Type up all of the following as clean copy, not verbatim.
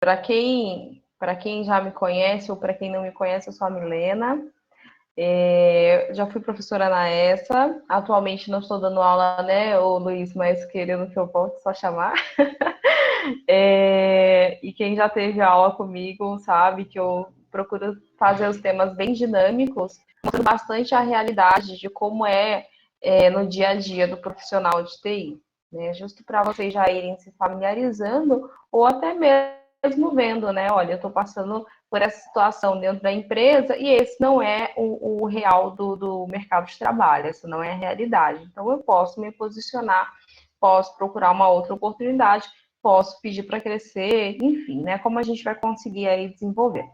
para quem já me conhece ou para quem não me conhece, eu sou a Milena. Já fui professora na ESA, atualmente não estou dando aula, né, ô Luiz, mas querendo que eu volte, só chamar. E quem já teve aula comigo sabe que eu procuro fazer os temas bem dinâmicos, mostrando bastante a realidade de como no dia a dia do profissional de TI, né? Justo para vocês já irem se familiarizando ou até mesmo vendo, né? Olha, eu estou passando por essa situação dentro da empresa e esse não é o real do mercado de trabalho, essa não é a realidade. Então, eu posso me posicionar, posso procurar uma outra oportunidade, posso pedir para crescer, enfim, né? Como a gente vai conseguir aí desenvolver.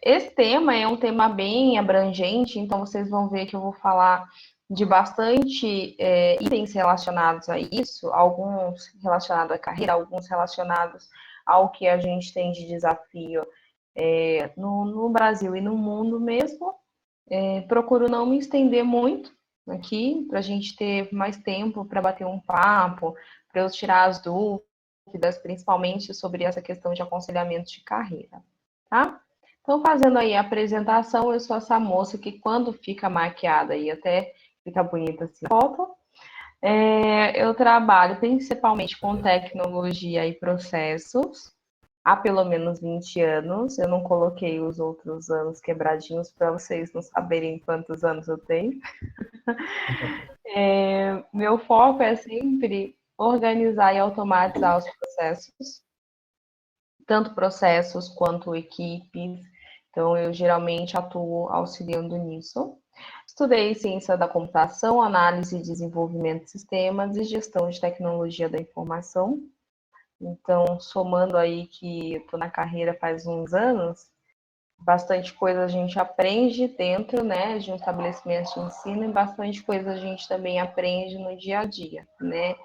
Esse tema é um tema bem abrangente, então vocês vão ver que eu vou falar de bastante itens relacionados a isso, alguns relacionados à carreira, alguns relacionados ao que a gente tem de desafio no Brasil e no mundo mesmo. Procuro não me estender muito aqui, para a gente ter mais tempo para bater um papo, para eu tirar as dúvidas, principalmente sobre essa questão de aconselhamento de carreira, tá? Então, fazendo aí a apresentação, eu sou essa moça que quando fica maquiada e até fica bonita assim, foto. Eu trabalho principalmente com tecnologia e processos há pelo menos 20 anos. Eu não coloquei os outros anos quebradinhos para vocês não saberem quantos anos eu tenho. Meu foco é sempre organizar e automatizar os processos, tanto processos quanto equipes. Então, eu geralmente atuo auxiliando nisso. Estudei ciência da computação, análise e desenvolvimento de sistemas e gestão de tecnologia da informação. Então, somando aí que estou na carreira faz uns anos, bastante coisa a gente aprende dentro, né, de um estabelecimento de ensino e bastante coisa a gente também aprende no dia a dia, né?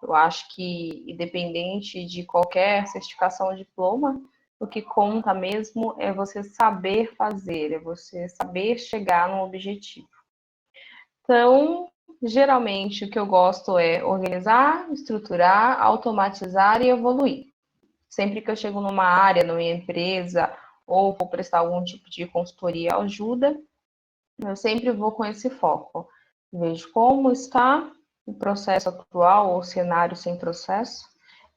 Eu acho que, independente de qualquer certificação ou diploma, o que conta mesmo é você saber fazer, é você saber chegar no objetivo. Então, geralmente, o que eu gosto é organizar, estruturar, automatizar e evoluir. Sempre que eu chego numa área, numa empresa, ou vou prestar algum tipo de consultoria ou ajuda, eu sempre vou com esse foco. Vejo como está o processo atual ou cenário sem processo,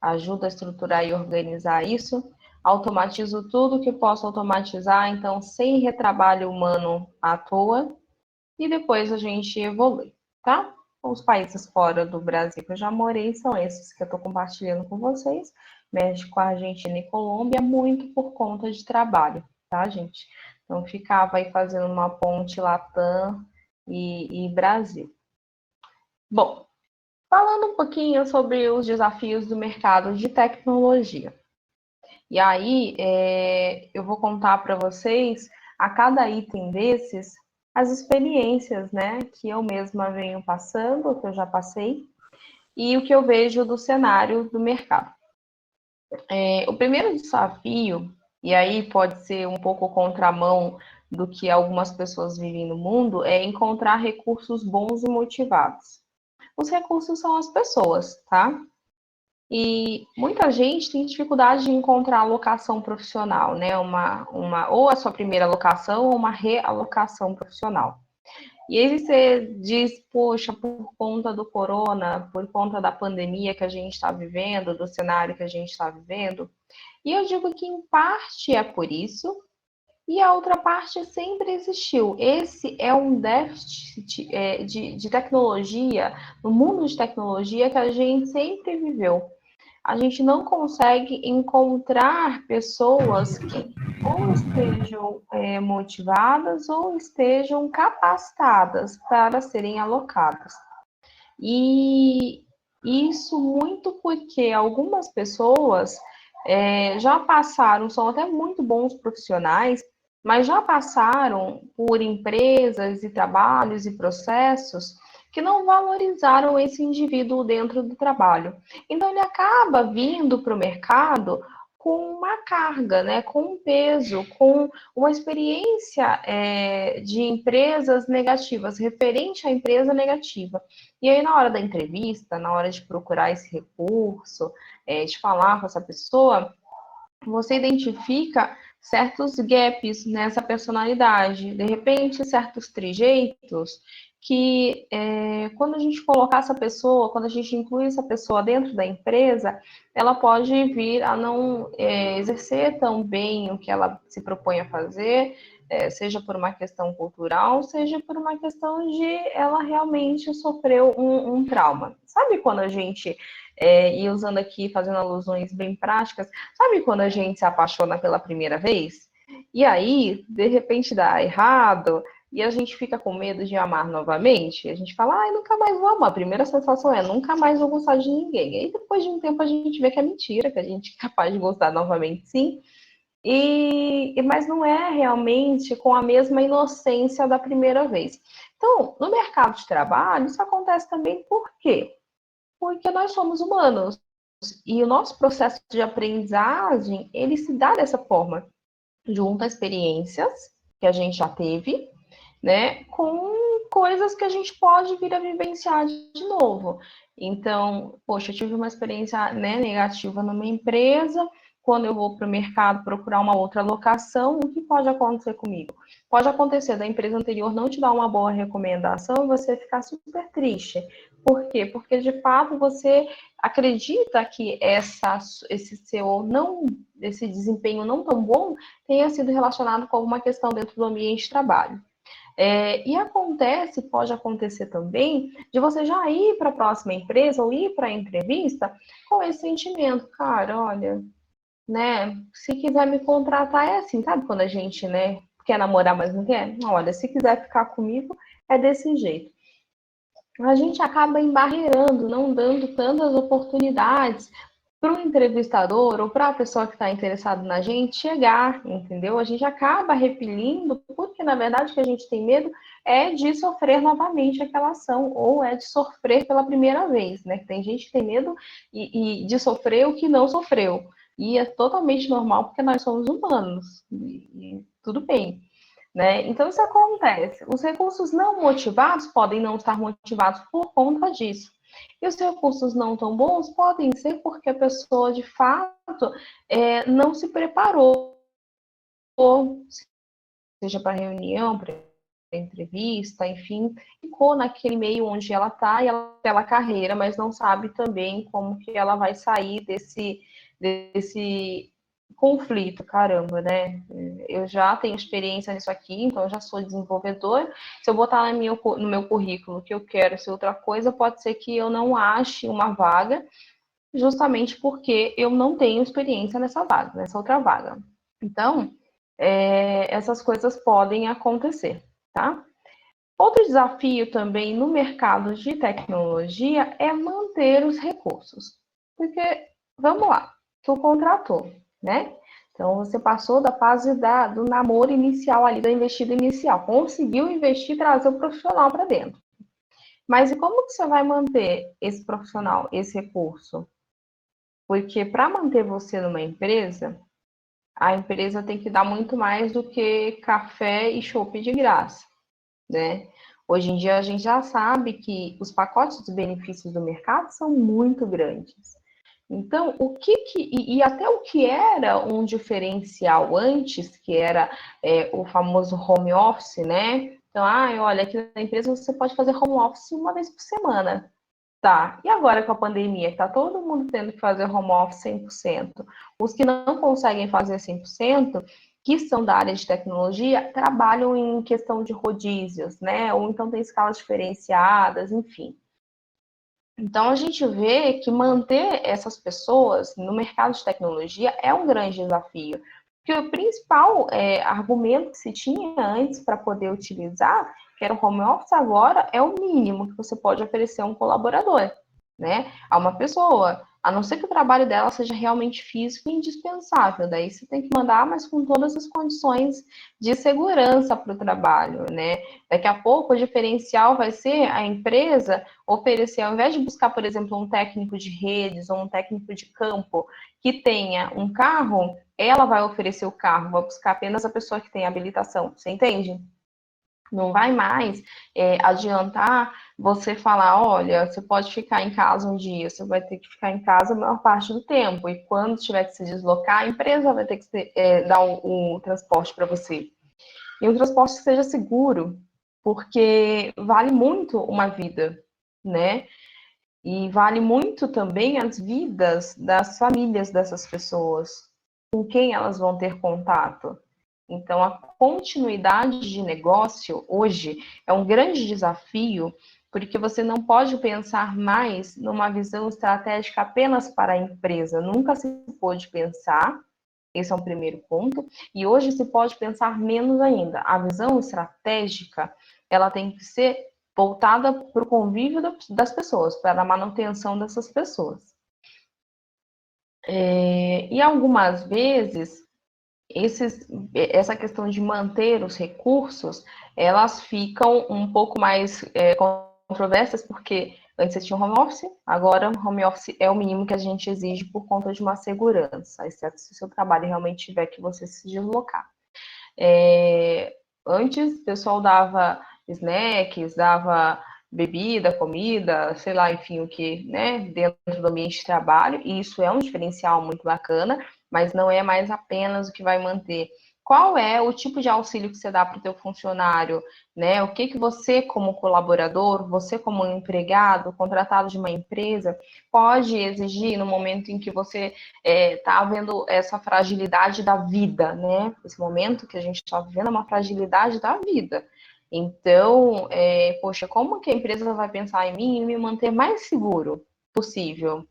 ajuda a estruturar e organizar isso, automatizo tudo que posso automatizar, então sem retrabalho humano à toa, e depois a gente evolui, tá? Os países fora do Brasil que eu já morei são esses que eu estou compartilhando com vocês. México, Argentina e Colômbia, muito por conta de trabalho, tá, gente? Então, ficava aí fazendo uma ponte Latam e Brasil. Bom, falando um pouquinho sobre os desafios do mercado de tecnologia. E aí, eu vou contar para vocês, a cada item desses, as experiências, né, que eu mesma venho passando, que eu já passei, e o que eu vejo do cenário do mercado. O primeiro desafio, e aí pode ser um pouco contramão do que algumas pessoas vivem no mundo, é encontrar recursos bons e motivados. Os recursos são as pessoas, tá? E muita gente tem dificuldade de encontrar alocação profissional, né? Ou a sua primeira alocação ou uma realocação profissional. E aí você diz, poxa, por conta do corona, por conta da pandemia que a gente está vivendo, do cenário que a gente está vivendo, e eu digo que em parte é por isso, e a outra parte sempre existiu. Esse é um déficit de tecnologia, no mundo de tecnologia que a gente sempre viveu. A gente não consegue encontrar pessoas que ou estejam motivadas ou estejam capacitadas para serem alocadas. E isso muito porque algumas pessoas já passaram, são até muito bons profissionais, mas já passaram por empresas e trabalhos e processos que não valorizaram esse indivíduo dentro do trabalho. Então, ele acaba vindo para o mercado com uma carga, né, com um peso, com uma experiência de empresas negativas, referente à empresa negativa. E aí, na hora da entrevista, na hora de procurar esse recurso, de falar com essa pessoa, você identifica certos gaps nessa personalidade, de repente, certos trejeitos que, quando a gente colocar essa pessoa, quando a gente inclui essa pessoa dentro da empresa, ela pode vir a não exercer tão bem o que ela se propõe a fazer, seja por uma questão cultural, seja por uma questão de ela realmente sofreu um trauma. Sabe quando a gente, e usando aqui, fazendo alusões bem práticas, sabe quando a gente se apaixona pela primeira vez? E aí, de repente, dá errado e a gente fica com medo de amar novamente? A gente fala, ai, nunca mais vou amar. A primeira sensação é, nunca mais vou gostar de ninguém. E aí, depois de um tempo, a gente vê que é mentira, que a gente é capaz de gostar novamente, sim. Mas não é realmente com a mesma inocência da primeira vez. Então, no mercado de trabalho, isso acontece também por quê? Porque nós somos humanos. E o nosso processo de aprendizagem, ele se dá dessa forma. Junta experiências que a gente já teve, né, com coisas que a gente pode vir a vivenciar de novo. Então, poxa, eu tive uma experiência, né, negativa numa empresa, quando eu vou para o mercado procurar uma outra locação, o que pode acontecer comigo? Pode acontecer da empresa anterior não te dar uma boa recomendação e você ficar super triste. Por quê? Porque de fato você acredita que esse desempenho não tão bom tenha sido relacionado com alguma questão dentro do ambiente de trabalho. E pode acontecer também, de você já ir para a próxima empresa ou ir para a entrevista com esse sentimento, cara, olha, né, se quiser me contratar é assim, sabe quando a gente, né, quer namorar, mas não quer? Olha, se quiser ficar comigo, é desse jeito. A gente acaba embarreirando, não dando tantas oportunidades para o entrevistador ou para a pessoa que está interessada na gente chegar, entendeu? A gente acaba repelindo, porque na verdade o que a gente tem medo é de sofrer novamente aquela ação, ou é de sofrer pela primeira vez, né? Tem gente que tem medo de sofrer o que não sofreu. E é totalmente normal, porque nós somos humanos, e tudo bem. Né? Então, isso acontece. Os recursos não motivados podem não estar motivados por conta disso. E os recursos não tão bons podem ser porque a pessoa, de fato, não se preparou, seja para reunião, para entrevista, enfim, ficou naquele meio onde ela está e ela tem a carreira, mas não sabe também como que ela vai sair desse conflito, caramba, né? Eu já tenho experiência nisso aqui, então eu já sou desenvolvedor. Se eu botar no meu currículo que eu quero ser outra coisa, pode ser que eu não ache uma vaga, justamente porque eu não tenho experiência nessa vaga, nessa outra vaga. Então, essas coisas podem acontecer, tá? Outro desafio também no mercado de tecnologia é manter os recursos. Porque, vamos lá, tu contratou, né? Então, você passou da fase do namoro inicial ali, da investida inicial. Conseguiu investir e trazer o profissional para dentro. Mas e como que você vai manter esse profissional, esse recurso? Porque para manter você numa empresa, a empresa tem que dar muito mais do que café e chopp de graça, né? Hoje em dia a gente já sabe que os pacotes de benefícios do mercado são muito grandes. Então, e até o que era um diferencial antes, que era o famoso home office, né? Então, olha, aqui na empresa você pode fazer home office uma vez por semana. Tá, e agora com a pandemia, que tá todo mundo tendo que fazer home office 100%, os que não conseguem fazer 100%, que são da área de tecnologia, trabalham em questão de rodízios, né? Ou então tem escalas diferenciadas, enfim. Então a gente vê que manter essas pessoas no mercado de tecnologia é um grande desafio. Porque o principal argumento que se tinha antes para poder utilizar, que era o home office, agora é o mínimo que você pode oferecer a um colaborador. né, a uma pessoa, a não ser que o trabalho dela seja realmente físico e indispensável. Daí você tem que mandar, mas com todas as condições de segurança para o trabalho, né? Daqui a pouco o diferencial vai ser a empresa oferecer, ao invés de buscar, por exemplo, um técnico de redes ou um técnico de campo que tenha um carro, ela vai oferecer o carro, vai buscar apenas a pessoa que tem habilitação. Você entende? Não vai mais adiantar você falar, olha, você pode ficar em casa um dia, você vai ter que ficar em casa a maior parte do tempo. E quando tiver que se deslocar, a empresa vai ter que dar o transporte para você. E um transporte que seja seguro, porque vale muito uma vida, né? E vale muito também as vidas das famílias dessas pessoas, com quem elas vão ter contato. Então, a continuidade de negócio hoje é um grande desafio, porque você não pode pensar mais numa visão estratégica apenas para a empresa. Nunca se pôde pensar, esse é um primeiro ponto, e hoje se pode pensar menos ainda. A visão estratégica, ela tem que ser voltada para o convívio das pessoas, para a manutenção dessas pessoas. E algumas vezes essa questão de manter os recursos, elas ficam um pouco mais controversas, porque antes você tinha home office, agora home office é o mínimo que a gente exige por conta de uma segurança, exceto se o seu trabalho realmente tiver que você se deslocar. Antes, o pessoal dava snacks, dava bebida, comida, sei lá, enfim, o que, né, dentro do ambiente de trabalho, e isso é um diferencial muito bacana, mas não é mais apenas o que vai manter. Qual é o tipo de auxílio que você dá para o teu funcionário, né? O que que você, como colaborador, você como empregado, contratado de uma empresa, pode exigir no momento em que você está vendo essa fragilidade da vida, né? Esse momento que a gente está vivendo é uma fragilidade da vida. Então, poxa, como que a empresa vai pensar em mim e me manter mais seguro possível,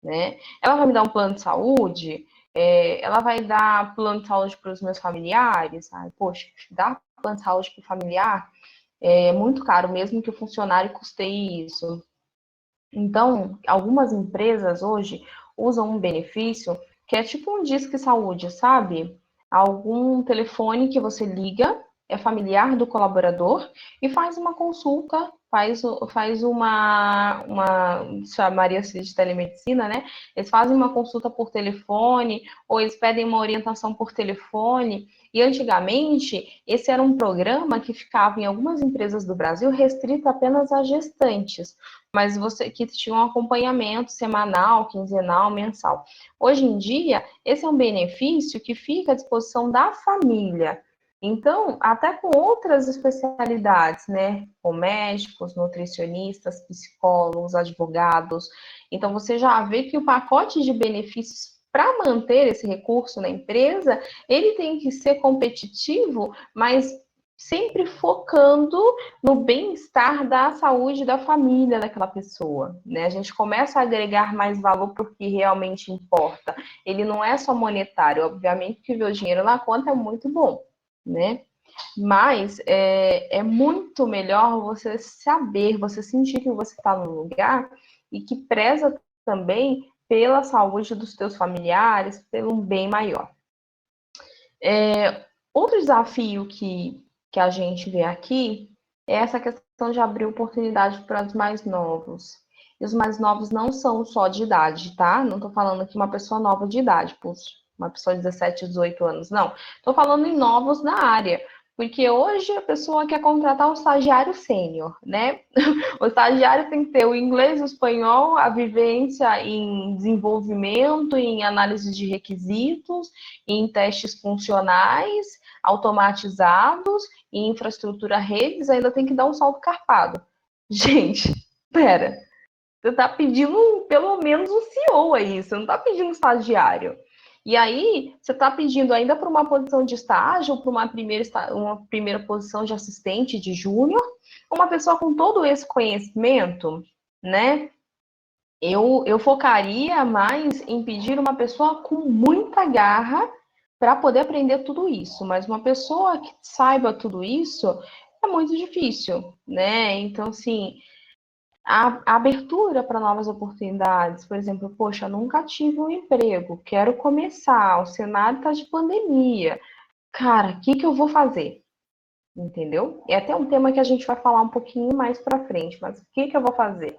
né? Ela vai me dar um plano de saúde, ela vai dar plano de saúde para os meus familiares, sabe? Poxa, dar plano de saúde para o familiar é muito caro, mesmo que o funcionário custeie isso. Então, algumas empresas hoje usam um benefício que é tipo um Disque Saúde, sabe? Algum telefone que você liga, é familiar do colaborador, e faz uma consulta, faz uma chamaria-se de telemedicina, né? Eles fazem uma consulta por telefone, ou eles pedem uma orientação por telefone. E antigamente, esse era um programa que ficava em algumas empresas do Brasil restrito apenas a gestantes, mas você que tinha um acompanhamento semanal, quinzenal, mensal. Hoje em dia, esse é um benefício que fica à disposição da família. Então, até com outras especialidades, né? Com médicos, nutricionistas, psicólogos, advogados. Então, você já vê que o pacote de benefícios para manter esse recurso na empresa, ele tem que ser competitivo, mas sempre focando no bem-estar da saúde da família daquela pessoa, né? A gente começa a agregar mais valor para o que realmente importa. Ele não é só monetário, obviamente que ver o dinheiro na conta é muito bom, né? Mas é muito melhor você saber, você sentir que você está no lugar e que preza também pela saúde dos teus familiares, pelo um bem maior. Outro desafio que a gente vê aqui é essa questão de abrir oportunidade para os mais novos. E os mais novos não são só de idade, tá? Não estou falando aqui uma pessoa nova de idade, uma pessoa de 17, 18 anos, não. Estou falando em novos na área, porque hoje a pessoa quer contratar um estagiário sênior, né? O estagiário tem que ter o inglês, o espanhol, a vivência em desenvolvimento, em análise de requisitos, em testes funcionais, automatizados, em infraestrutura redes, ainda tem que dar um salto carpado. Gente, pera, você está pedindo pelo menos um CEO aí, você não está pedindo estagiário. E aí, você está pedindo ainda para uma posição de estágio, ou para uma primeira posição de assistente, de júnior, uma pessoa com todo esse conhecimento, né? Eu focaria mais em pedir uma pessoa com muita garra para poder aprender tudo isso, mas uma pessoa que saiba tudo isso é muito difícil, né? Então, assim, a abertura para novas oportunidades, por exemplo, poxa, nunca tive um emprego, quero começar, o cenário está de pandemia. Cara, o que eu vou fazer? Entendeu? É até um tema que a gente vai falar um pouquinho mais para frente, mas o que eu vou fazer?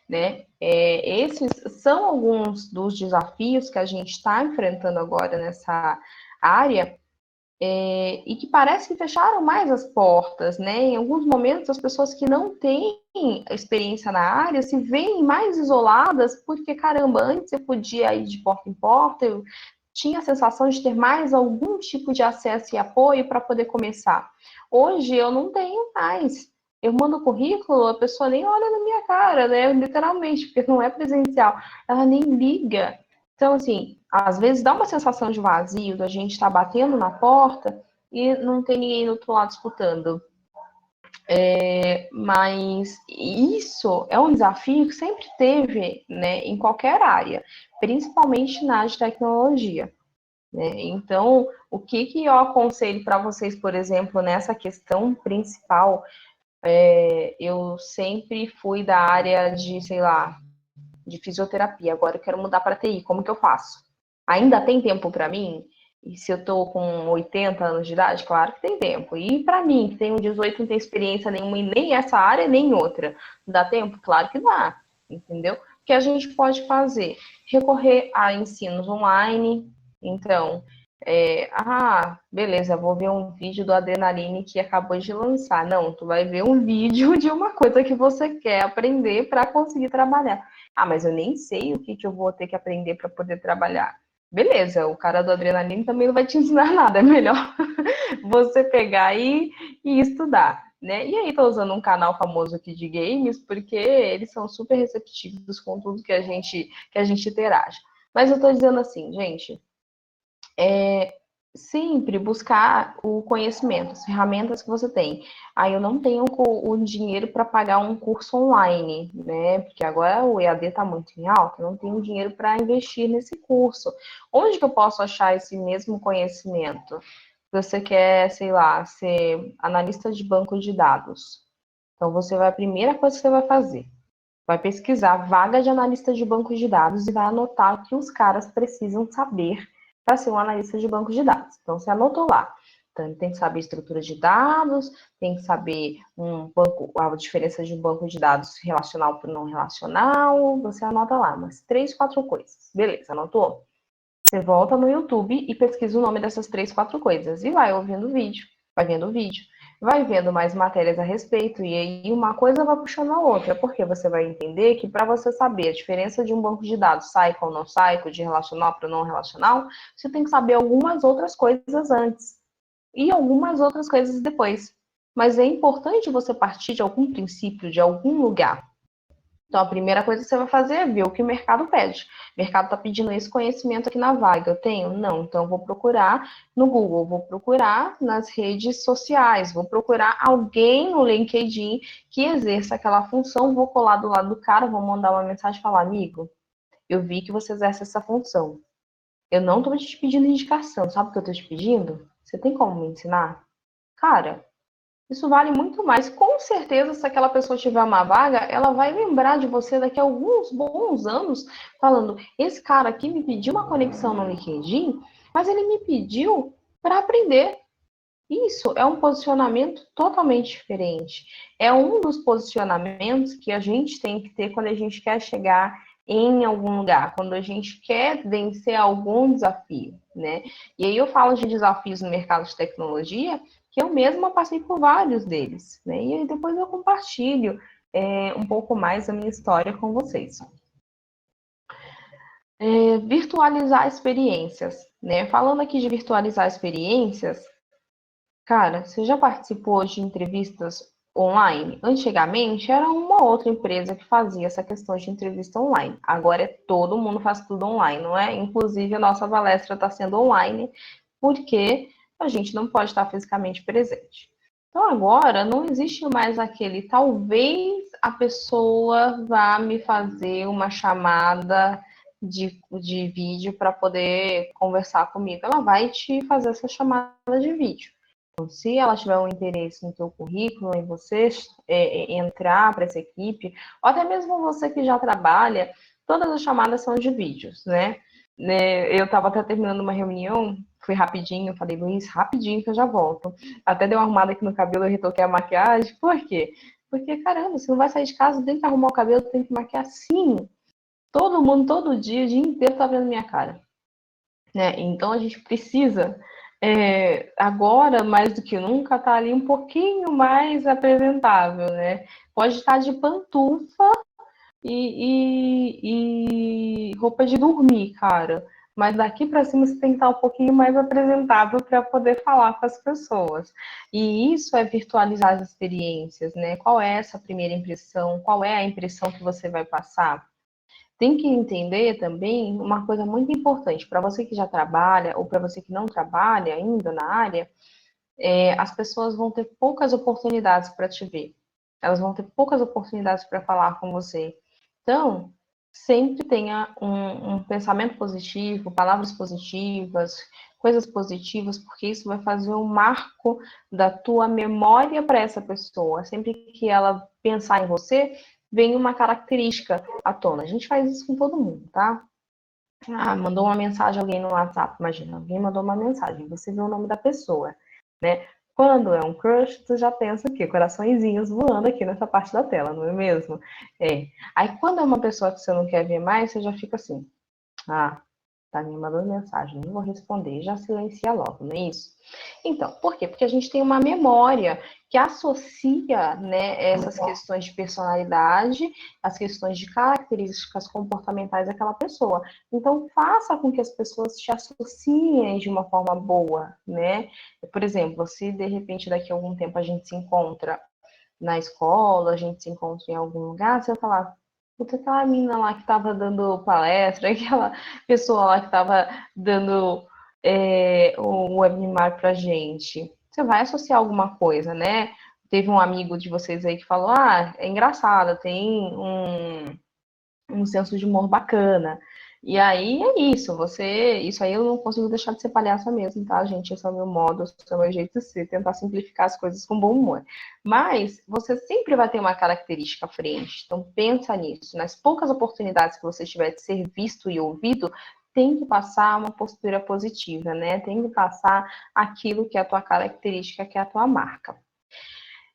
Né? Esses são alguns dos desafios que a gente está enfrentando agora nessa área, e que parece que fecharam mais as portas, né? Em alguns momentos, as pessoas que não têm experiência na área se veem mais isoladas, porque, caramba, antes eu podia ir de porta em porta, eu tinha a sensação de ter mais algum tipo de acesso e apoio para poder começar. Hoje eu não tenho mais. Eu mando o currículo, a pessoa nem olha na minha cara, né? Literalmente, porque não é presencial. Ela nem liga. Então, assim, às vezes dá uma sensação de vazio, da gente estar batendo na porta e não tem ninguém do outro lado escutando. Mas isso é um desafio que sempre teve, né, em qualquer área, principalmente na área de tecnologia. Né? Então, o que eu aconselho para vocês, por exemplo, nessa questão principal, eu sempre fui da área de, sei lá, de fisioterapia, agora eu quero mudar para TI, como que eu faço? Ainda tem tempo para mim? E se eu tô com 80 anos de idade, claro que tem tempo. E para mim, que tenho 18, não tenho experiência nenhuma em nem essa área, nem outra. Dá tempo? Claro que dá, entendeu? O que a gente pode fazer? Recorrer a ensinos online. Então, beleza, vou ver um vídeo do Adrenaline que acabou de lançar. Não, tu vai ver um vídeo de uma coisa que você quer aprender para conseguir trabalhar. Ah, mas eu nem sei o que eu vou ter que aprender para poder trabalhar. Beleza, o cara do Adrenaline também não vai te ensinar nada, é melhor você pegar e estudar, né? E aí tô usando um canal famoso aqui de games, porque eles são super receptivos com tudo que a gente interage. Mas eu tô dizendo assim, gente, sempre buscar o conhecimento, as ferramentas que você tem. Aí eu não tenho o dinheiro para pagar um curso online, né? Porque agora o EAD está muito em alta, eu não tenho dinheiro para investir nesse curso. Onde que eu posso achar esse mesmo conhecimento? Você quer, sei lá, ser analista de banco de dados. Então você vai, a primeira coisa que você vai fazer, vai pesquisar vaga de analista de banco de dados e vai anotar o que os caras precisam saber para ser um analista de banco de dados. Então, você anotou lá. Então, tem que saber estrutura de dados, tem que saber a diferença de um banco de dados relacional para não relacional. Você anota lá, umas 3, 4 coisas. Beleza, anotou? Você volta no YouTube e pesquisa o nome dessas 3, 4 coisas e vai ouvindo o vídeo, vai vendo o vídeo, vai vendo mais matérias a respeito e aí uma coisa vai puxando a outra, porque você vai entender que para você saber a diferença de um banco de dados cycle ou não cycle, de relacional para não relacional, você tem que saber algumas outras coisas antes e algumas outras coisas depois. Mas é importante você partir de algum princípio, de algum lugar. Então, a primeira coisa que você vai fazer é ver o que o mercado pede. O mercado está pedindo esse conhecimento aqui na vaga. Eu tenho? Não. Então, eu vou procurar no Google, vou procurar nas redes sociais, vou procurar alguém no LinkedIn que exerça aquela função, vou colar do lado do cara, vou mandar uma mensagem e falar, amigo, eu vi que você exerce essa função. Eu não estou te pedindo indicação, sabe o que eu estou te pedindo? Você tem como me ensinar? Cara, isso vale muito mais. Com certeza, se aquela pessoa tiver uma vaga, ela vai lembrar de você daqui a alguns bons anos, falando: esse cara aqui me pediu uma conexão no LinkedIn, mas ele me pediu para aprender. Isso é um posicionamento totalmente diferente. É um dos posicionamentos que a gente tem que ter quando a gente quer chegar em algum lugar, quando a gente quer vencer algum desafio, né? E aí eu falo de desafios no mercado de tecnologia, que eu mesma passei por vários deles, né? E aí depois eu compartilho um pouco mais a minha história com vocês. Virtualizar experiências, né? Falando aqui de virtualizar experiências, cara, você já participou de entrevistas online? Antigamente era uma outra empresa que fazia essa questão de entrevista online. Agora todo mundo faz tudo online, não é? Inclusive a nossa palestra está sendo online porque a gente não pode estar fisicamente presente. Então agora não existe mais aquele talvez a pessoa vá me fazer uma chamada de vídeo para poder conversar comigo. Ela vai te fazer essa chamada de vídeo. Então, se ela tiver um interesse no seu currículo, em você entrar para essa equipe, ou até mesmo você que já trabalha, todas as chamadas são de vídeos, né? Eu estava até terminando uma reunião, fui rapidinho, falei, Luiz, rapidinho que eu já volto. Até dei uma arrumada aqui no cabelo, eu retoquei a maquiagem. Por quê? Porque, caramba, você não vai sair de casa, tem que arrumar o cabelo, tem que maquiar. Sim, todo mundo, todo dia, o dia inteiro tá vendo minha cara. Né? Então a gente precisa, agora mais do que nunca, estar ali um pouquinho mais apresentável, né? Pode estar de pantufa e roupa de dormir, cara. Mas daqui para cima você tem que estar um pouquinho mais apresentável para poder falar com as pessoas. E isso é virtualizar as experiências, né? Qual é essa primeira impressão? Qual é a impressão que você vai passar? Tem que entender também uma coisa muito importante para você que já trabalha ou para você que não trabalha ainda na área, as pessoas vão ter poucas oportunidades para te ver. Elas vão ter poucas oportunidades para falar com você. Então, sempre tenha um pensamento positivo, palavras positivas, coisas positivas, porque isso vai fazer um marco da tua memória para essa pessoa. Sempre que ela pensar em você, vem uma característica à tona. A gente faz isso com todo mundo, tá? Ah, mandou uma mensagem alguém no WhatsApp, imagina, alguém mandou uma mensagem, você vê o nome da pessoa, né? Quando é um crush, tu já pensa o quê? Coraçõezinhos voando aqui nessa parte da tela, não é mesmo? É. Aí quando é uma pessoa que você não quer ver mais, você já fica assim, ah, tá me mandando mensagem, não vou responder, já silencia logo, não é isso? Então, por quê? Porque a gente tem uma memória que associa, né, essas questões de personalidade, as questões de características comportamentais daquela pessoa. Então, faça com que as pessoas te associem de uma forma boa, né? Por exemplo, se de repente daqui a algum tempo a gente se encontra na escola, a gente se encontra em algum lugar, você vai falar, puta, aquela menina lá que estava dando palestra, aquela pessoa lá que estava dando o webinar pra gente. Você vai associar alguma coisa, né? Teve um amigo de vocês aí que falou, ah, é engraçado, tem um senso de humor bacana. E aí é isso, isso aí eu não consigo deixar de ser palhaça mesmo, tá, gente? Esse é o meu modo, esse é o meu jeito de ser, tentar simplificar as coisas com bom humor. Mas você sempre vai ter uma característica à frente, então pensa nisso. Nas poucas oportunidades que você tiver de ser visto e ouvido, tem que passar uma postura positiva, né? Tem que passar aquilo que é a tua característica, que é a tua marca.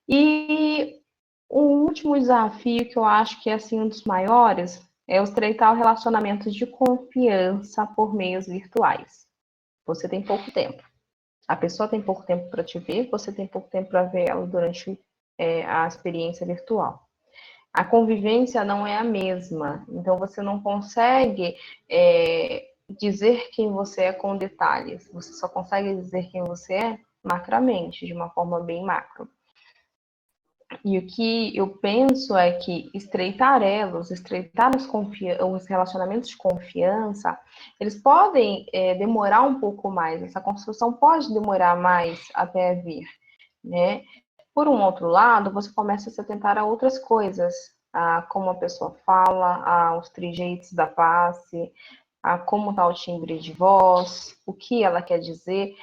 E o último desafio que eu acho que é assim um dos maiores é estreitar o relacionamento de confiança por meios virtuais. Você tem pouco tempo. A pessoa tem pouco tempo para te ver, você tem pouco tempo para ver ela durante a experiência virtual. A convivência não é a mesma, então você não consegue dizer quem você é com detalhes. Você só consegue dizer quem você é macramente, de uma forma bem macro. E o que eu penso é que estreitar elos, estreitar os relacionamentos de confiança, eles podem demorar um pouco mais, essa construção pode demorar mais até vir, né? Por um outro lado, você começa a se atentar a outras coisas, a como a pessoa fala, aos trejeitos da face, a como está o timbre de voz, o que ela quer dizer,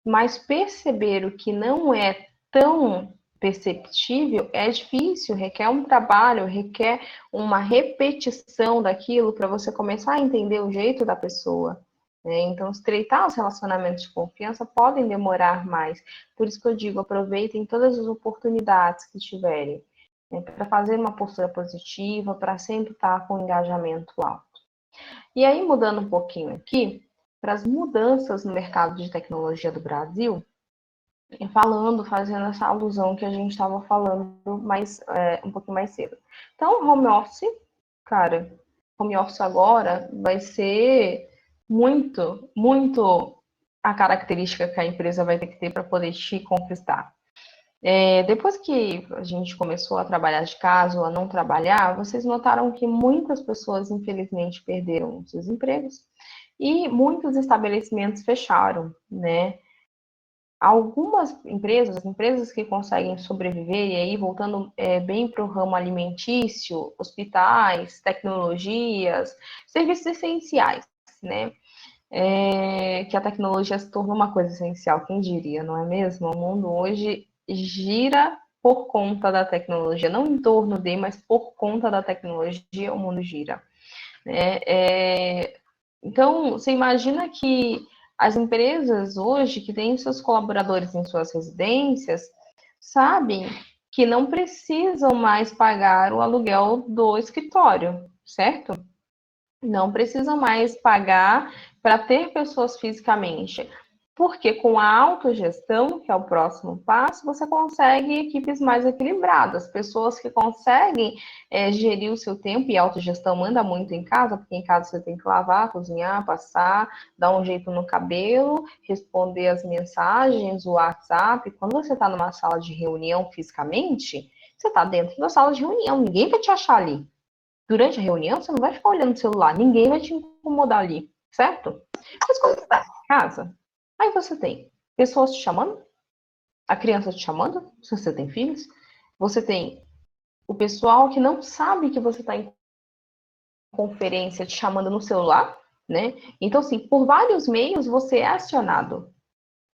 mas perceber o que não é tão perceptível é difícil, requer um trabalho, requer uma repetição daquilo para você começar a entender o jeito da pessoa. Né? Então, estreitar os relacionamentos de confiança podem demorar mais. Por isso que eu digo, aproveitem todas as oportunidades que tiverem, né? Para fazer uma postura positiva, para sempre estar com engajamento alto. E aí, mudando um pouquinho aqui, para as mudanças no mercado de tecnologia do Brasil, fazendo essa alusão que a gente estava falando um pouquinho mais cedo. Então, home office, cara, home office agora vai ser muito, muito a característica que a empresa vai ter que ter para poder te conquistar. Depois que a gente começou a trabalhar de casa ou a não trabalhar, vocês notaram que muitas pessoas, infelizmente, perderam seus empregos e muitos estabelecimentos fecharam, né? Algumas empresas, as empresas que conseguem sobreviver, e aí voltando bem para o ramo alimentício, hospitais, tecnologias, serviços essenciais, né? que a tecnologia se tornou uma coisa essencial, quem diria, não é mesmo? O mundo hoje gira por conta da tecnologia, não em torno de, mas por conta da tecnologia o mundo gira. Né? Então, você imagina que as empresas hoje que têm seus colaboradores em suas residências sabem que não precisam mais pagar o aluguel do escritório, certo? Não precisam mais pagar para ter pessoas fisicamente. Porque com a autogestão, que é o próximo passo, você consegue equipes mais equilibradas, pessoas que conseguem gerir o seu tempo, e a autogestão manda muito em casa, porque em casa você tem que lavar, cozinhar, passar, dar um jeito no cabelo, responder as mensagens, o WhatsApp. Quando você está numa sala de reunião fisicamente, você está dentro da sala de reunião, ninguém vai te achar ali. Durante a reunião, você não vai ficar olhando o celular, ninguém vai te incomodar ali, certo? Mas quando você está em casa, aí você tem pessoas te chamando, a criança te chamando, se você tem filhos, você tem o pessoal que não sabe que você está em conferência te chamando no celular, né? Então, assim, por vários meios você é acionado.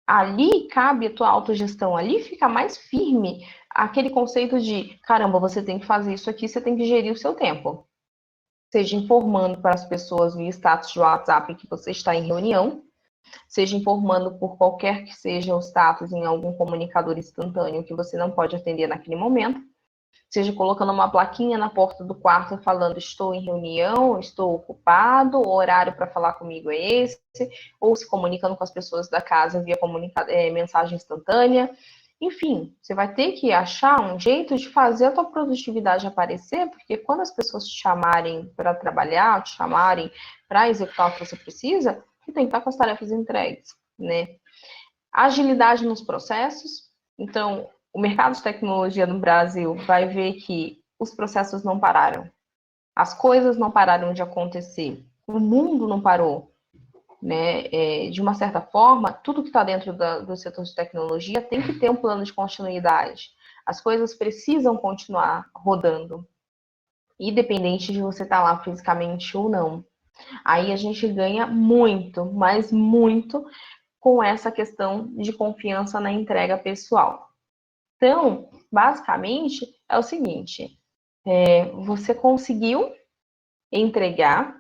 Ali cabe a tua autogestão, ali fica mais firme aquele conceito de, caramba, você tem que fazer isso aqui, você tem que gerir o seu tempo. Seja informando para as pessoas via status de WhatsApp que você está em reunião, seja informando por qualquer que seja o status em algum comunicador instantâneo que você não pode atender naquele momento, seja colocando uma plaquinha na porta do quarto falando estou em reunião, estou ocupado, o horário para falar comigo é esse, ou se comunicando com as pessoas da casa via mensagem instantânea. Enfim, você vai ter que achar um jeito de fazer a tua produtividade aparecer, porque quando as pessoas te chamarem para trabalhar, te chamarem para executar o que você precisa, você tem que estar com as tarefas entregues, né? Agilidade nos processos. Então, o mercado de tecnologia no Brasil vai ver que os processos não pararam, as coisas não pararam de acontecer, o mundo não parou. Né? De uma certa forma, tudo que está dentro do setor de tecnologia tem que ter um plano de continuidade. As coisas precisam continuar rodando, independente de você estar lá fisicamente ou não. Aí a gente ganha muito, mas muito, com essa questão de confiança na entrega pessoal. Então, basicamente, é o seguinte: você conseguiu entregar,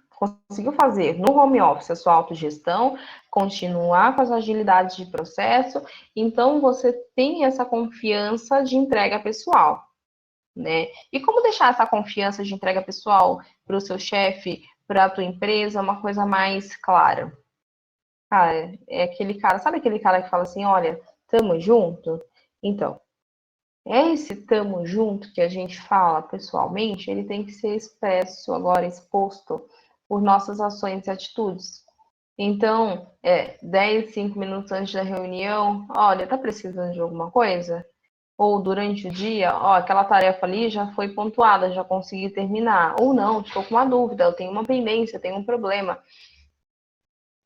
conseguiu fazer no home office a sua autogestão, continuar com as agilidades de processo, então você tem essa confiança de entrega pessoal, né? E como deixar essa confiança de entrega pessoal para o seu chefe, para a tua empresa, uma coisa mais clara? Cara, é aquele cara, sabe aquele cara que fala assim, olha, tamo junto? Então, esse tamo junto que a gente fala pessoalmente, ele tem que ser expresso, agora exposto por nossas ações e atitudes. Então, 10, 5 minutos antes da reunião, olha, tá precisando de alguma coisa? Ou durante o dia, ó, aquela tarefa ali já foi pontuada, já consegui terminar. Ou não, estou com uma dúvida, eu tenho uma pendência, eu tenho um problema.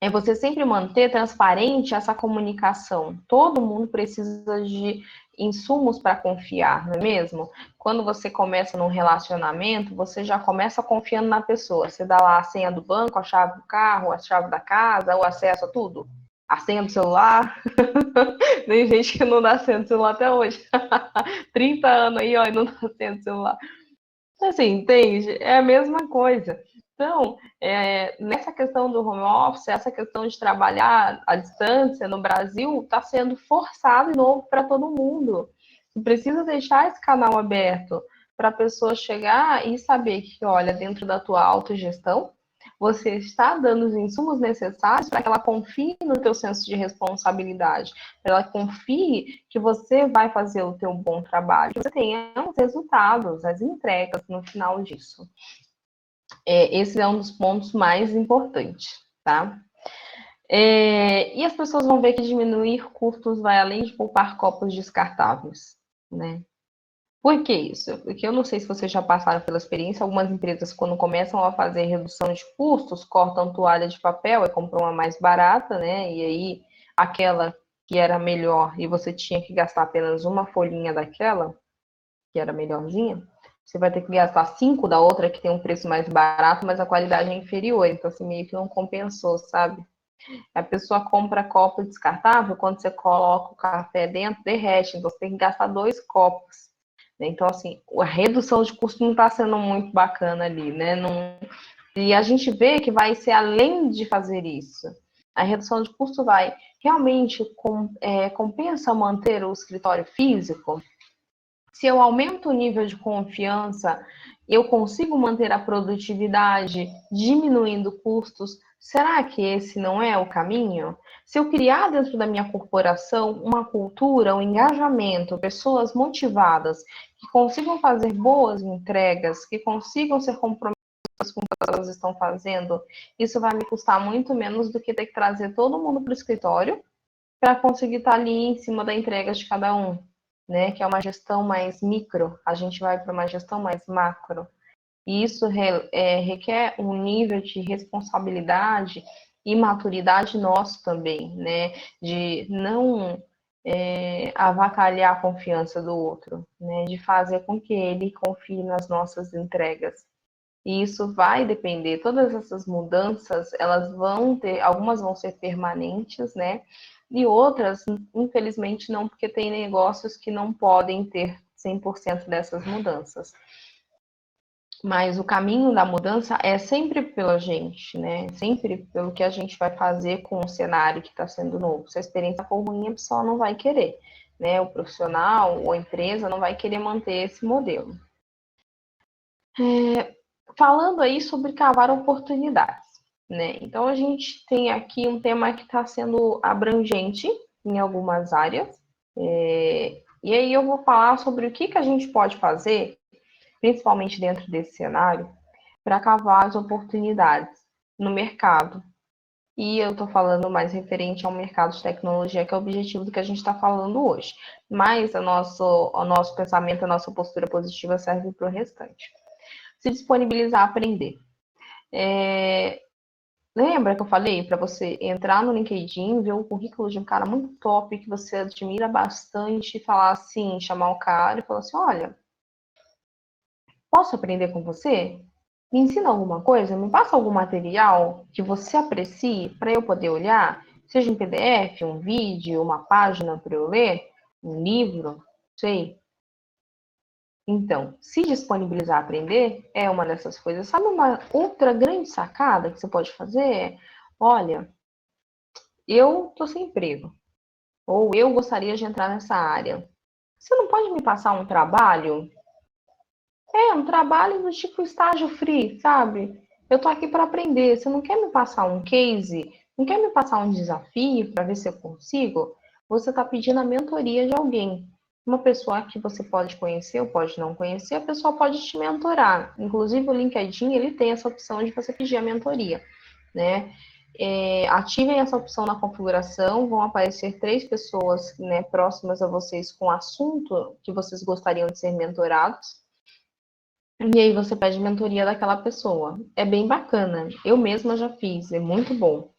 É você sempre manter transparente essa comunicação. Todo mundo precisa de insumos para confiar, não é mesmo? Quando você começa num relacionamento, você já começa confiando na pessoa. Você dá lá a senha do banco, a chave do carro, a chave da casa, o acesso a tudo. A senha do celular. Tem gente que não dá senha do celular até hoje. 30 anos aí, ó, e não dá senha do celular. Assim, entende? É a mesma coisa. Então, nessa questão do home office, essa questão de trabalhar à distância no Brasil está sendo forçado de novo para todo mundo. Você precisa deixar esse canal aberto para a pessoa chegar e saber que, olha, dentro da tua autogestão, você está dando os insumos necessários para que ela confie no teu senso de responsabilidade, para ela confie que você vai fazer o teu bom trabalho, que você tenha os resultados, as entregas no final disso. Esse é um dos pontos mais importantes, tá? E as pessoas vão ver que diminuir custos vai além de poupar copos descartáveis, né? Por que isso? Porque eu não sei se vocês já passaram pela experiência, algumas empresas, quando começam a fazer redução de custos, cortam toalha de papel e compram uma mais barata, né? E aí, aquela que era melhor e você tinha que gastar apenas uma folhinha daquela, que era melhorzinha, você vai ter que gastar 5 da outra, que tem um preço mais barato, mas a qualidade é inferior. Então, assim, meio que não compensou, sabe? A pessoa compra copo descartável, quando você coloca o café dentro, derrete, então você tem que gastar 2 copos. Então, assim, a redução de custo não está sendo muito bacana ali, né? Não... E a gente vê que vai ser além de fazer isso. A redução de custo vai realmente compensa manter o escritório físico? Se eu aumento o nível de confiança, eu consigo manter a produtividade diminuindo custos? Será que esse não é o caminho? Se eu criar dentro da minha corporação uma cultura, um engajamento, pessoas motivadas, que consigam fazer boas entregas, que consigam ser comprometidas com o que elas estão fazendo, isso vai me custar muito menos do que ter que trazer todo mundo para o escritório para conseguir estar ali em cima da entrega de cada um, né? Que é uma gestão mais micro, a gente vai para uma gestão mais macro. E isso requer um nível de responsabilidade e maturidade nosso também, né? De não avacalhar a confiança do outro, né? De fazer com que ele confie nas nossas entregas. E isso vai depender, todas essas mudanças, elas vão ter, algumas vão ser permanentes, né? E outras, infelizmente, não, porque tem negócios que não podem ter 100% dessas mudanças. Mas o caminho da mudança é sempre pela gente, né? Sempre pelo que a gente vai fazer com o cenário que está sendo novo. Se a experiência for ruim, a pessoa não vai querer, né? O profissional ou a empresa não vai querer manter esse modelo. Falando aí sobre cavar oportunidades, né? Então a gente tem aqui um tema que está sendo abrangente em algumas áreas, e aí eu vou falar sobre o que a gente pode fazer, principalmente dentro desse cenário, para cavar as oportunidades no mercado. E eu estou falando mais referente ao mercado de tecnologia, que é o objetivo do que a gente está falando hoje. Mas o nosso pensamento, a nossa postura positiva serve para o restante. Se disponibilizar a aprender. Lembra que eu falei para você entrar no LinkedIn, ver o currículo de um cara muito top que você admira bastante e falar assim, chamar o cara e falar assim, olha, posso aprender com você? Me ensina alguma coisa? Me passa algum material que você aprecie para eu poder olhar? Seja em PDF, um vídeo, uma página para eu ler, um livro, sei. Então, se disponibilizar a aprender é uma dessas coisas. Sabe uma outra grande sacada que você pode fazer? Olha, eu estou sem emprego, ou eu gostaria de entrar nessa área. Você não pode me passar um trabalho? Um trabalho do tipo estágio free, sabe? Eu tô aqui para aprender. Você não quer me passar um case? Não quer me passar um desafio para ver se eu consigo? Você está pedindo a mentoria de alguém. Uma pessoa que você pode conhecer ou pode não conhecer, a pessoa pode te mentorar. Inclusive, o LinkedIn, ele tem essa opção de você pedir a mentoria, né? Ativem essa opção na configuração, vão aparecer 3 pessoas, né, próximas a vocês com o assunto que vocês gostariam de ser mentorados. E aí você pede mentoria daquela pessoa. É bem bacana. Eu mesma já fiz, é muito bom.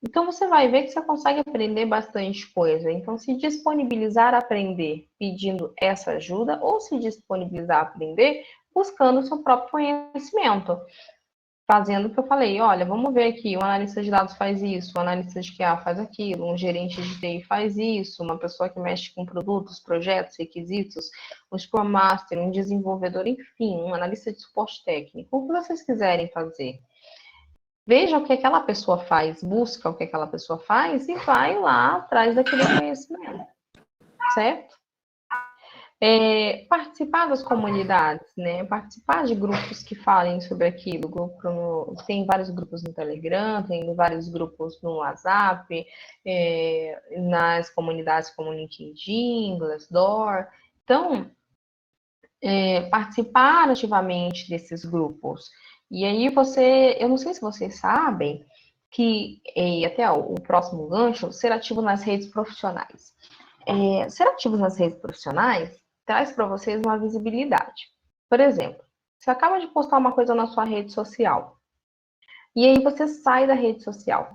Então você vai ver que você consegue aprender bastante coisa. Então, se disponibilizar a aprender pedindo essa ajuda, ou se disponibilizar a aprender buscando o seu próprio conhecimento. Fazendo o que eu falei, olha, vamos ver aqui, o analista de dados faz isso, o analista de QA faz aquilo, um gerente de TI faz isso, uma pessoa que mexe com produtos, projetos, requisitos, um Scrum Master, um desenvolvedor, enfim, um analista de suporte técnico, o que vocês quiserem fazer. Veja o que aquela pessoa faz, busca o que aquela pessoa faz e vai lá atrás daquele conhecimento, certo? Participar das comunidades, né? Participar de grupos que falem sobre aquilo. Tem vários grupos no Telegram, tem vários grupos no WhatsApp, nas comunidades como LinkedIn, Glassdoor. Então, participar ativamente desses grupos. E aí eu não sei se vocês sabem que, até o próximo gancho, ser ativo nas redes profissionais. Ser ativo nas redes profissionais traz para vocês uma visibilidade. Por exemplo, você acaba de postar uma coisa na sua rede social e aí você sai da rede social.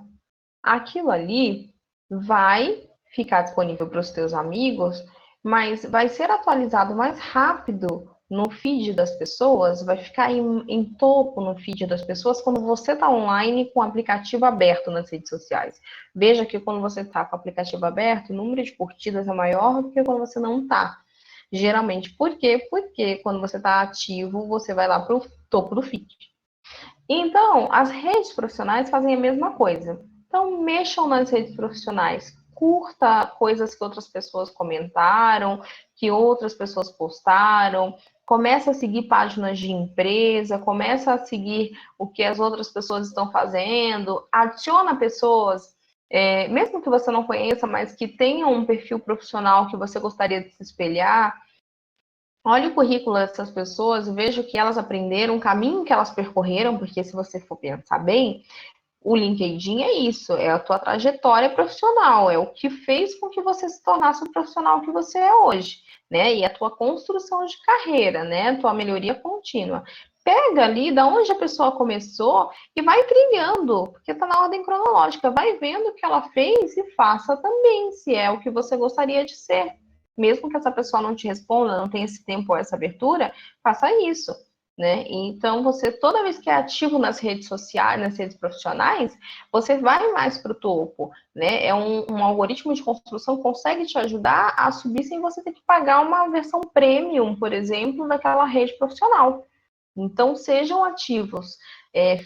Aquilo ali vai ficar disponível para os teus amigos, mas vai ser atualizado mais rápido no feed das pessoas, vai ficar em topo no feed das pessoas quando você está online com o aplicativo aberto nas redes sociais. Veja que quando você está com o aplicativo aberto, o número de curtidas é maior do que quando você não está. Geralmente, por quê? Porque quando você está ativo, você vai lá para o topo do feed. Então, as redes profissionais fazem a mesma coisa. Então, mexam nas redes profissionais, curta coisas que outras pessoas comentaram, que outras pessoas postaram, começa a seguir páginas de empresa, começa a seguir o que as outras pessoas estão fazendo, adiciona pessoas, mesmo que você não conheça, mas que tenham um perfil profissional que você gostaria de se espelhar. Olhe o currículo dessas pessoas e veja o que elas aprenderam, o caminho que elas percorreram, porque se você for pensar bem, o LinkedIn é isso, é a tua trajetória profissional, é o que fez com que você se tornasse o profissional que você é hoje, né? E a tua construção de carreira, né? A tua melhoria contínua. Pega ali da onde a pessoa começou e vai trilhando, porque está na ordem cronológica. Vai vendo o que ela fez e faça também, se é o que você gostaria de ser. Mesmo que essa pessoa não te responda, não tenha esse tempo ou essa abertura, faça isso. Né? Então, você, toda vez que é ativo nas redes sociais, nas redes profissionais, você vai mais para o topo. Né? É um algoritmo de construção que consegue te ajudar a subir sem você ter que pagar uma versão premium, por exemplo, daquela rede profissional. Então, sejam ativos.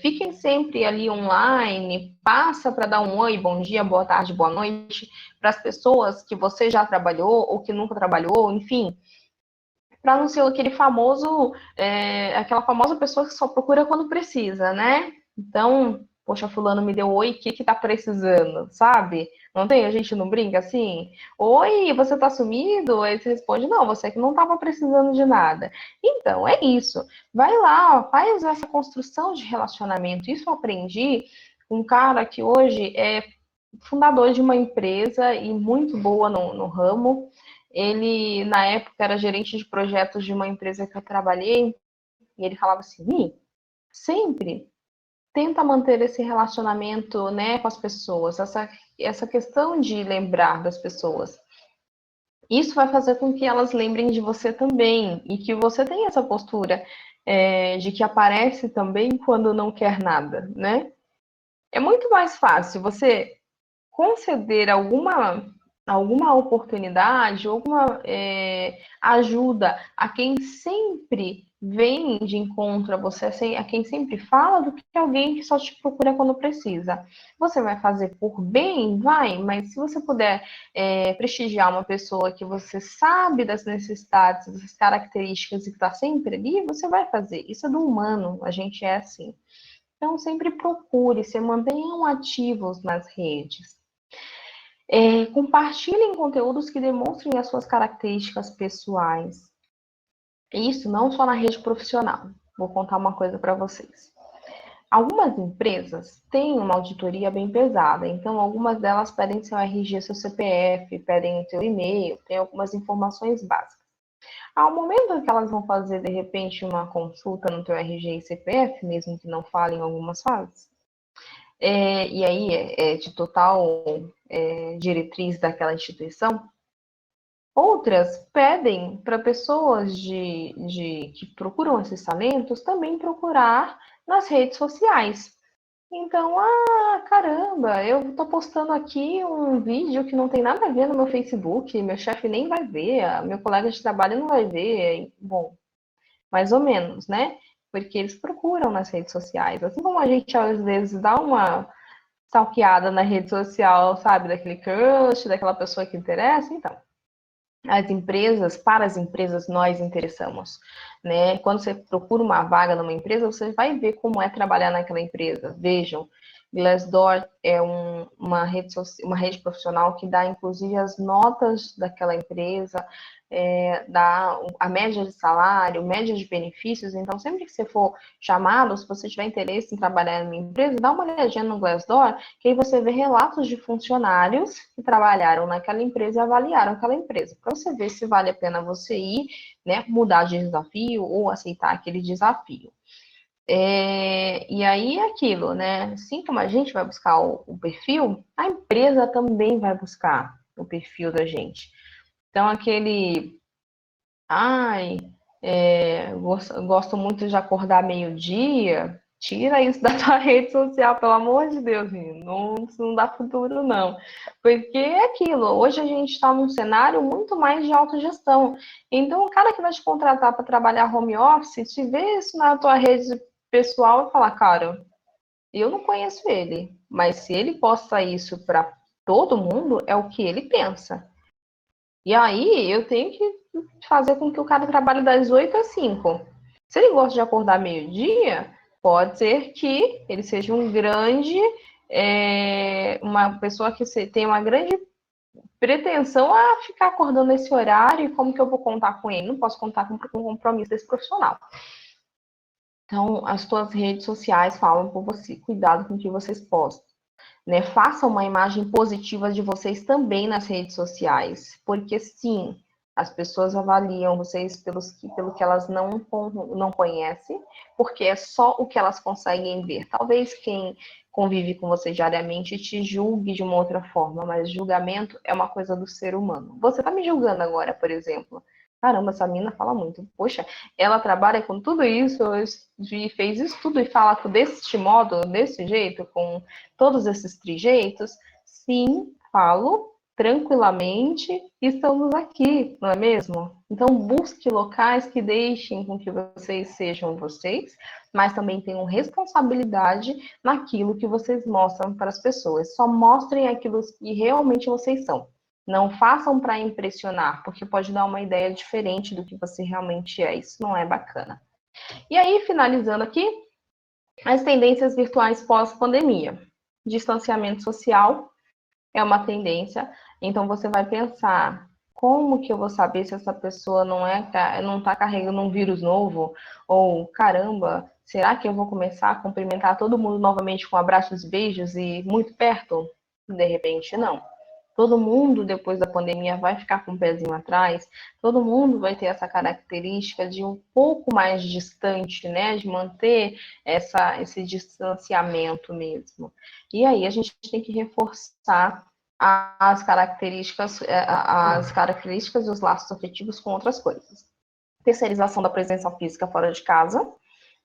Fiquem sempre ali online, passa para dar um oi, bom dia, boa tarde, boa noite, para as pessoas que você já trabalhou ou que nunca trabalhou, enfim, para não ser aquele famoso, aquela famosa pessoa que só procura quando precisa, né? Então, poxa, fulano me deu oi, o que que tá precisando, sabe? Não tem? A gente não brinca assim? Oi, você tá sumido? Aí você responde, não, você que não tava precisando de nada. Então, é isso. Vai lá, ó, faz essa construção de relacionamento. Isso eu aprendi com um cara que hoje é fundador de uma empresa e muito boa no ramo. Ele, na época, era gerente de projetos de uma empresa que eu trabalhei, e ele falava assim: sempre tenta manter esse relacionamento, né, com as pessoas, essa questão de lembrar das pessoas. Isso vai fazer com que elas lembrem de você também, e que você tenha essa postura de que aparece também quando não quer nada, né? É muito mais fácil você conceder alguma oportunidade, alguma ajuda a quem sempre vem de encontro a você, a quem sempre fala, do que alguém que só te procura quando precisa. Você vai fazer por bem? Vai, mas se você puder prestigiar uma pessoa que você sabe das necessidades, das características e que está sempre ali, você vai fazer. Isso é do humano, a gente é assim. Então, sempre procure, se mantenham ativos nas redes. Compartilhem conteúdos que demonstrem as suas características pessoais. Isso não só na rede profissional. Vou contar uma coisa para vocês. Algumas empresas têm uma auditoria bem pesada, então algumas delas pedem seu RG, seu CPF, pedem o seu e-mail, tem algumas informações básicas. Ao momento que elas vão fazer, de repente, uma consulta no teu RG e CPF, mesmo que não falem algumas fases, e aí é de total diretriz daquela instituição. Outras pedem para pessoas que procuram esses talentos também procurar nas redes sociais. Então, caramba, eu estou postando aqui um vídeo que não tem nada a ver no meu Facebook, meu chefe nem vai ver, meu colega de trabalho não vai ver. Bom, mais ou menos, né? Porque eles procuram nas redes sociais. Assim como a gente às vezes dá uma stalkeada na rede social, sabe, daquele crush, daquela pessoa que interessa, então. Para as empresas, nós interessamos, né? Quando você procura uma vaga numa empresa, você vai ver como é trabalhar naquela empresa. Vejam, Glassdoor é uma rede profissional que dá, inclusive, as notas daquela empresa, dá a média de salário, média de benefícios. Então, sempre que você for chamado, se você tiver interesse em trabalhar em uma empresa, dá uma olhadinha no Glassdoor, que aí você vê relatos de funcionários que trabalharam naquela empresa e avaliaram aquela empresa, para você ver se vale a pena você ir, né, mudar de desafio ou aceitar aquele desafio. E aí é aquilo, né? Assim como a gente vai buscar o perfil, a empresa também vai buscar o perfil da gente. Então, ai, Gosto muito de acordar meio-dia. Tira isso da tua rede social, pelo amor de Deus, menino. Não, isso não dá futuro, não. Porque é aquilo, hoje a gente está num cenário muito mais de autogestão. Então, o cara que vai te contratar para trabalhar home office, se vê isso na tua rede pessoal e falar, cara, eu não conheço ele, mas se ele posta isso para todo mundo, é o que ele pensa. E aí eu tenho que fazer com que o cara trabalhe das 8 às 5. Se ele gosta de acordar meio-dia, pode ser que ele seja um grande, uma pessoa que tem uma grande pretensão a ficar acordando esse horário e como que eu vou contar com ele? Não posso contar com um compromisso desse profissional. Então, as suas redes sociais falam por você. Cuidado com o que vocês postam. Né? Façam uma imagem positiva de vocês também nas redes sociais, porque sim, as pessoas avaliam vocês pelo que elas não conhecem, porque é só o que elas conseguem ver. Talvez quem convive com você diariamente te julgue de uma outra forma, mas julgamento é uma coisa do ser humano. Você está me julgando agora, por exemplo. Caramba, essa mina fala muito. Poxa, ela trabalha com tudo isso e fez isso tudo e fala desse modo, desse jeito, com todos esses trejeitos? Sim, falo tranquilamente, estamos aqui, não é mesmo? Então, busque locais que deixem com que vocês sejam vocês, mas também tenham responsabilidade naquilo que vocês mostram para as pessoas. Só mostrem aquilo que realmente vocês são. Não façam para impressionar, porque pode dar uma ideia diferente do que você realmente é. Isso não é bacana. E aí, finalizando aqui, as tendências virtuais pós-pandemia. Distanciamento social é uma tendência, então você vai pensar como que eu vou saber se essa pessoa não está carregando um vírus novo? Ou, caramba, será que eu vou começar a cumprimentar todo mundo novamente com abraços e beijos e muito perto? De repente, não. Todo mundo, depois da pandemia, vai ficar com o pezinho atrás, todo mundo vai ter essa característica de um pouco mais distante, né? De manter esse distanciamento mesmo. E aí a gente tem que reforçar as características dos laços afetivos com outras coisas. Terceirização da presença física fora de casa.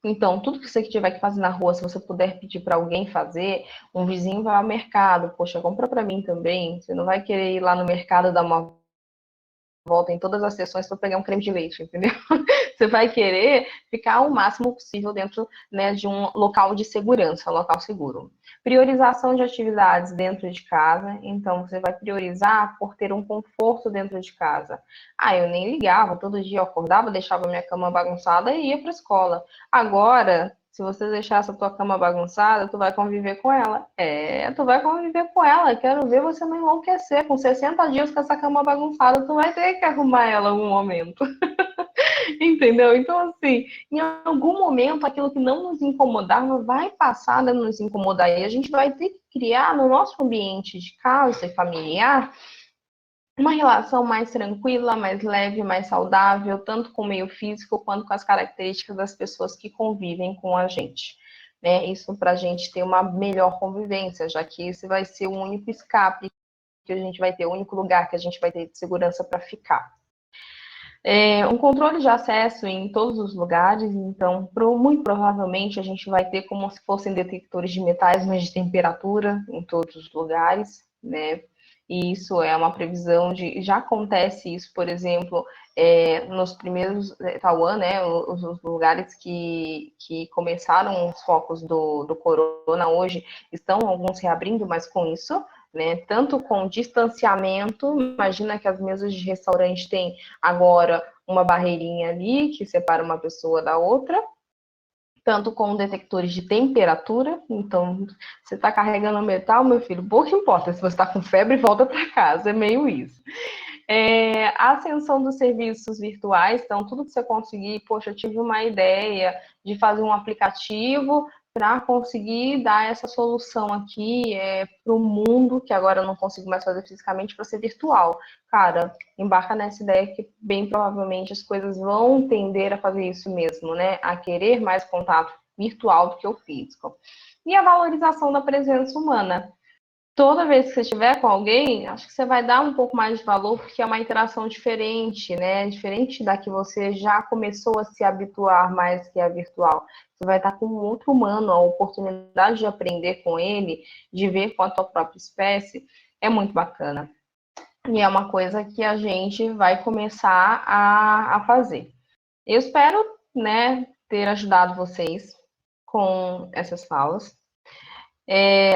Então, tudo que você tiver que fazer na rua, se você puder pedir para alguém fazer, um vizinho vai ao mercado, poxa, compra para mim também. Você não vai querer ir lá no mercado dar uma volta em todas as sessões para pegar um creme de leite, entendeu? Você vai querer ficar o máximo possível dentro, né, de um local de segurança, um local seguro. Priorização de atividades dentro de casa, então você vai priorizar por ter um conforto dentro de casa. Ah, eu nem ligava, todo dia eu acordava, deixava minha cama bagunçada e ia para a escola. Agora, se você deixar essa tua cama bagunçada, tu vai conviver com ela. Tu vai conviver com ela. Quero ver você não enlouquecer. Com 60 dias com essa cama bagunçada, tu vai ter que arrumar ela em algum momento. Entendeu? Então, assim, em algum momento, aquilo que não nos incomodava vai passar a nos incomodar. E a gente vai ter que criar no nosso ambiente de casa e familiar uma relação mais tranquila, mais leve, mais saudável, tanto com o meio físico quanto com as características das pessoas que convivem com a gente. Né? Isso para a gente ter uma melhor convivência, já que esse vai ser o único escape que a gente vai ter, o único lugar que a gente vai ter de segurança para ficar. Um controle de acesso em todos os lugares, então, muito provavelmente a gente vai ter como se fossem detectores de metais, mas de temperatura em todos os lugares, né? E isso é uma previsão já acontece isso, por exemplo, nos primeiros, Taiwan, né, os lugares que começaram os focos do corona hoje, estão alguns reabrindo, mas com isso, né, tanto com distanciamento, imagina que as mesas de restaurante têm agora uma barreirinha ali que separa uma pessoa da outra, tanto com detectores de temperatura. Então, você está carregando metal, meu filho, pouco importa. Se você está com febre, volta para casa. É meio isso. A ascensão dos serviços virtuais, então, tudo que você conseguir, poxa, eu tive uma ideia de fazer um aplicativo para conseguir dar essa solução aqui para o mundo, que agora eu não consigo mais fazer fisicamente, para ser virtual. Cara, embarca nessa ideia que bem provavelmente as coisas vão tender a fazer isso mesmo, né? A querer mais contato virtual do que o físico. E a valorização da presença humana. toda vez que você estiver com alguém, acho que você vai dar um pouco mais de valor, porque é uma interação diferente, né? Diferente da que você já começou a se habituar mais que a virtual. Você vai estar com um outro humano, a oportunidade de aprender com ele, de ver com a tua própria espécie, é muito bacana. E é uma coisa que a gente vai começar a fazer. Eu espero, né, ter ajudado vocês com essas falas.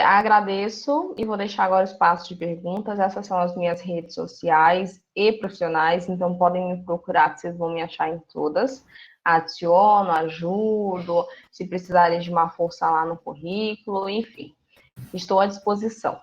Agradeço e vou deixar agora o espaço de perguntas. Essas são as minhas redes sociais e profissionais, então podem me procurar, que vocês vão me achar em todas. Adiciono, ajudo, se precisarem de uma força lá no currículo, enfim, estou à disposição.